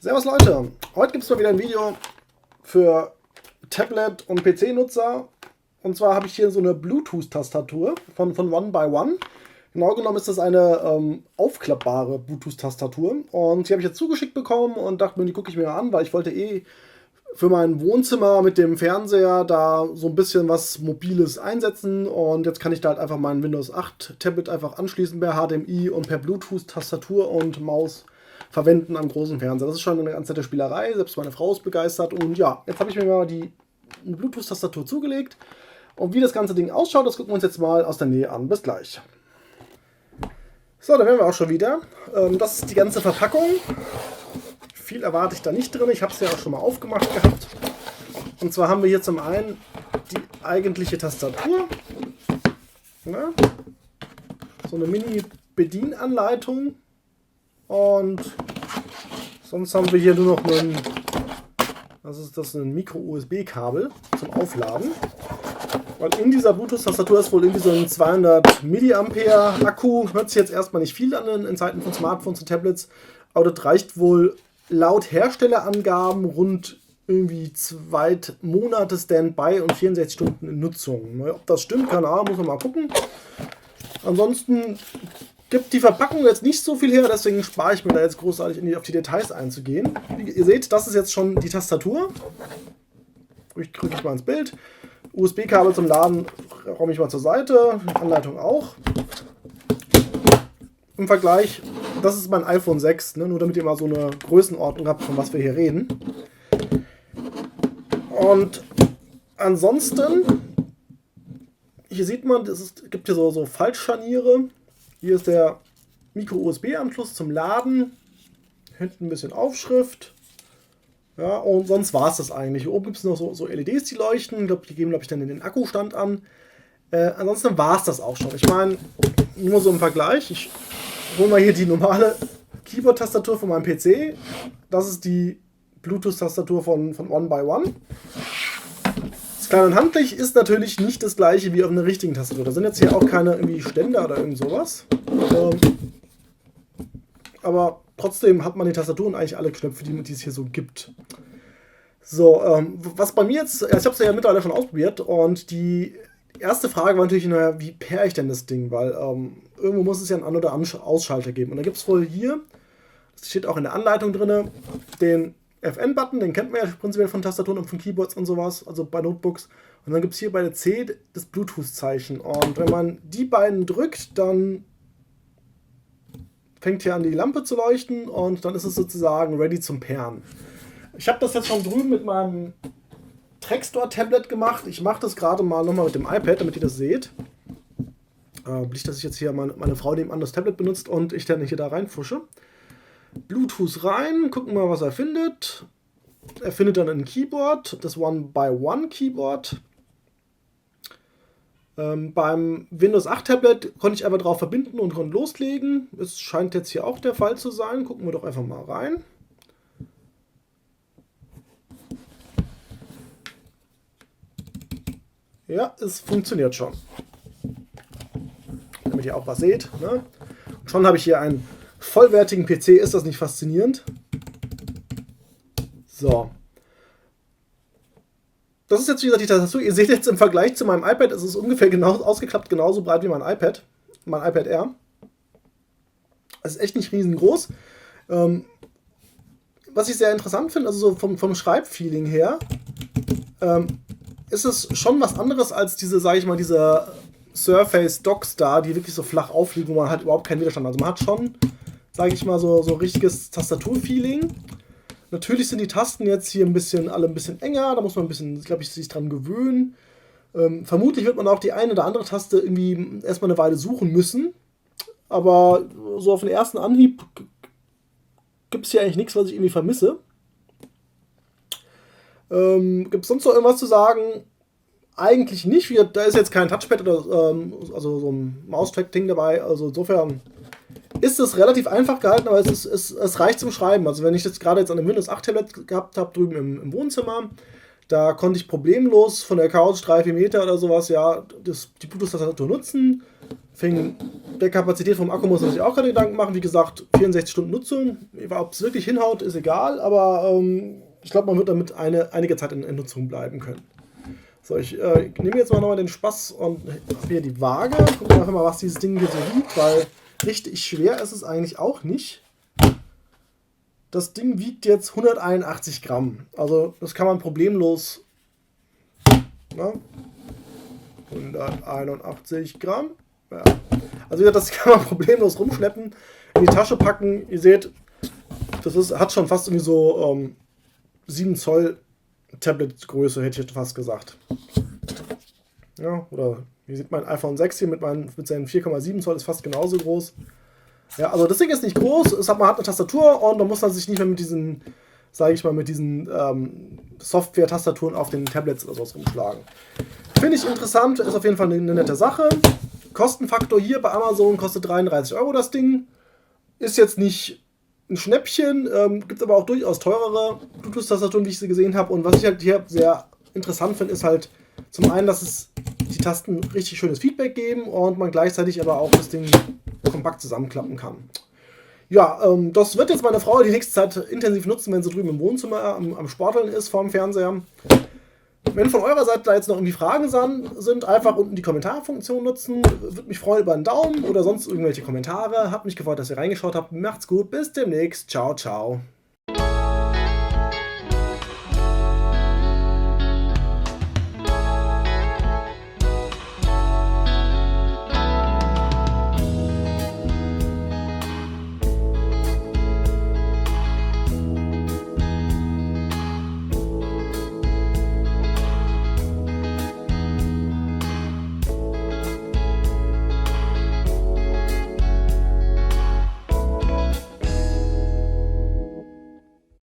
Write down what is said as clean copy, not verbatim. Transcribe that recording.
Servus Leute, heute gibt es mal wieder ein Video für Tablet- und PC-Nutzer. Und zwar habe ich hier so eine Bluetooth-Tastatur von One by One. Genau genommen ist das eine aufklappbare Bluetooth-Tastatur. Und die habe ich jetzt zugeschickt bekommen und dachte mir, die gucke ich mir mal an, weil ich wollte für mein Wohnzimmer mit dem Fernseher da so ein bisschen was Mobiles einsetzen. Und jetzt kann ich da halt einfach mein Windows 8 Tablet einfach anschließen per HDMI und per Bluetooth Tastatur und Maus verwenden am großen Fernseher. Das ist schon eine ganz nette Spielerei, selbst meine Frau ist begeistert. Und ja, jetzt habe ich mir mal die Bluetooth-Tastatur zugelegt. Und wie das ganze Ding ausschaut, das gucken wir uns jetzt mal aus der Nähe an. Bis gleich. So, da wären wir auch schon wieder. Das ist die ganze Verpackung. Viel erwarte ich da nicht drin. Ich habe es ja auch schon mal aufgemacht gehabt. Und zwar haben wir hier zum einen die eigentliche Tastatur. Ja, so eine Mini-Bedienanleitung. Und sonst haben wir hier nur noch ein Micro-USB-Kabel zum Aufladen. Weil in dieser Bluetooth-Tastatur ist wohl irgendwie so ein 200 mAh Akku. Hört sich jetzt erstmal nicht viel an in Zeiten von Smartphones und Tablets. Aber das reicht wohl laut Herstellerangaben rund irgendwie 2 Monate Standby und 64 Stunden in Nutzung. Ob das stimmt, keine Ahnung, muss man mal gucken. Ansonsten gibt die Verpackung jetzt nicht so viel her, deswegen spare ich mir da jetzt großartig auf die Details einzugehen. Ihr seht, das ist jetzt schon die Tastatur. Ich drücke mal ins Bild. USB-Kabel zum Laden räume ich mal zur Seite. Anleitung auch. Im Vergleich, das ist mein iPhone 6, nur damit ihr mal so eine Größenordnung habt, von was wir hier reden. Und ansonsten, hier sieht man, es gibt hier so Faltscharniere. Hier ist der Micro-USB-Anschluss zum Laden. Hinten ein bisschen Aufschrift. Ja, und sonst war es das eigentlich. Hier oben gibt es noch so LEDs, die leuchten. Die geben, glaube ich, dann den Akkustand an. Ansonsten war es das auch schon. Ich meine, nur so im Vergleich. Ich hole mal hier die normale Keyboard-Tastatur von meinem PC. Das ist die Bluetooth-Tastatur von One by One. Das klein und handlich ist natürlich nicht das gleiche wie auf einer richtigen Tastatur. Da sind jetzt hier auch keine irgendwie Ständer oder irgend sowas. Aber trotzdem hat man die Tastatur und eigentlich alle Knöpfe, die es hier so gibt. So, was bei mir jetzt, ich habe es ja mittlerweile schon ausprobiert und die erste Frage war natürlich, naja, wie paire ich denn das Ding? Weil irgendwo muss es ja einen An- oder Ausschalter geben. Und da gibt es wohl hier, das steht auch in der Anleitung drin, den FN-Button, den kennt man ja prinzipiell von Tastaturen und von Keyboards und sowas, also bei Notebooks. Und dann gibt es hier bei der C das Bluetooth-Zeichen. Und wenn man die beiden drückt, dann fängt hier an, die Lampe zu leuchten und dann ist es sozusagen ready zum Pairen. Ich habe das jetzt schon drüben mit meinem Trackstore-Tablet gemacht. Ich mache das gerade mal nochmal mit dem iPad, damit ihr das seht. Nicht, dass ich jetzt hier meine Frau nebenan das Tablet benutzt und ich dann hier da reinfusche. Bluetooth rein, gucken mal, was er findet. Er findet dann ein Keyboard, das One-by-One Keyboard. Beim Windows 8 Tablet konnte ich einfach drauf verbinden und konnte loslegen. Es scheint jetzt hier auch der Fall zu sein. Gucken wir doch einfach mal rein. Ja, es funktioniert schon. Damit ihr auch was seht. Ne? Und schon habe ich hier einen vollwertigen PC. Ist das nicht faszinierend? So. Das ist jetzt, wie gesagt, die Tastatur. Ihr seht jetzt im Vergleich zu meinem iPad, es ist ungefähr ausgeklappt genauso breit wie mein iPad Air. Es ist echt nicht riesengroß. Was ich sehr interessant finde, also so vom Schreibfeeling her, ist es schon was anderes als diese, sage ich mal, diese Surface Docks da, die wirklich so flach aufliegen, wo man halt überhaupt keinen Widerstand hat. Also man hat schon, sage ich mal, so richtiges Tastaturfeeling. Natürlich sind die Tasten jetzt hier alle ein bisschen enger, da muss man ein bisschen, glaube ich, sich dran gewöhnen. Vermutlich wird man auch die eine oder andere Taste irgendwie erstmal eine Weile suchen müssen. Aber so auf den ersten Anhieb gibt es hier eigentlich nichts, was ich irgendwie vermisse. Gibt es sonst noch irgendwas zu sagen? Eigentlich nicht. Da ist jetzt kein Touchpad oder also so ein Maustrack-Ding dabei. Also insofern ist es relativ einfach gehalten, aber es reicht zum Schreiben. Also wenn ich das gerade jetzt an einem Windows 8 Tablet gehabt habe, drüben im Wohnzimmer, da konnte ich problemlos von der Couch 3-4 Meter oder sowas, ja, die Bluetooth-Tastatur nutzen. Wegen der Kapazität vom Akku muss man sich auch keine Gedanken machen. Wie gesagt, 64 Stunden Nutzung. Ob es wirklich hinhaut, ist egal, aber ich glaube, man wird damit einige Zeit in Nutzung bleiben können. So, ich nehme jetzt mal nochmal den Spaß und habe hier die Waage. Gucken wir einfach mal, was dieses Ding hier so wiegt, weil richtig schwer ist es eigentlich auch nicht. Das Ding wiegt jetzt 181 Gramm. Also das kann man problemlos... Na, 181 Gramm. Ja. Also das kann man problemlos rumschleppen, in die Tasche packen. Ihr seht, hat schon fast irgendwie so 7 Zoll Tablet-Größe, hätte ich fast gesagt. Ja, oder hier sieht mein iPhone 6 hier mit seinen 4,7 Zoll, ist fast genauso groß. Ja, also das Ding ist nicht groß, man hat eine Tastatur und man muss dann sich nicht mehr mit diesen, sage ich mal, mit diesen Software-Tastaturen auf den Tablets oder sowas rumschlagen. Finde ich interessant, ist auf jeden Fall eine nette Sache. Kostenfaktor hier bei Amazon kostet 33 Euro das Ding. Ist jetzt nicht ein Schnäppchen, gibt aber auch durchaus teurere Bluetooth-Tastaturen, wie ich sie gesehen habe. Und was ich halt hier sehr interessant finde, ist halt zum einen, dass die Tasten richtig schönes Feedback geben und man gleichzeitig aber auch das Ding kompakt zusammenklappen kann. Ja, das wird jetzt meine Frau die nächste Zeit intensiv nutzen, wenn sie drüben im Wohnzimmer am Sporteln ist, vorm Fernseher. Wenn von eurer Seite da jetzt noch irgendwie Fragen sind, einfach unten die Kommentarfunktion nutzen. Würde mich freuen über einen Daumen oder sonst irgendwelche Kommentare. Hat mich gefreut, dass ihr reingeschaut habt. Macht's gut, bis demnächst. Ciao, ciao.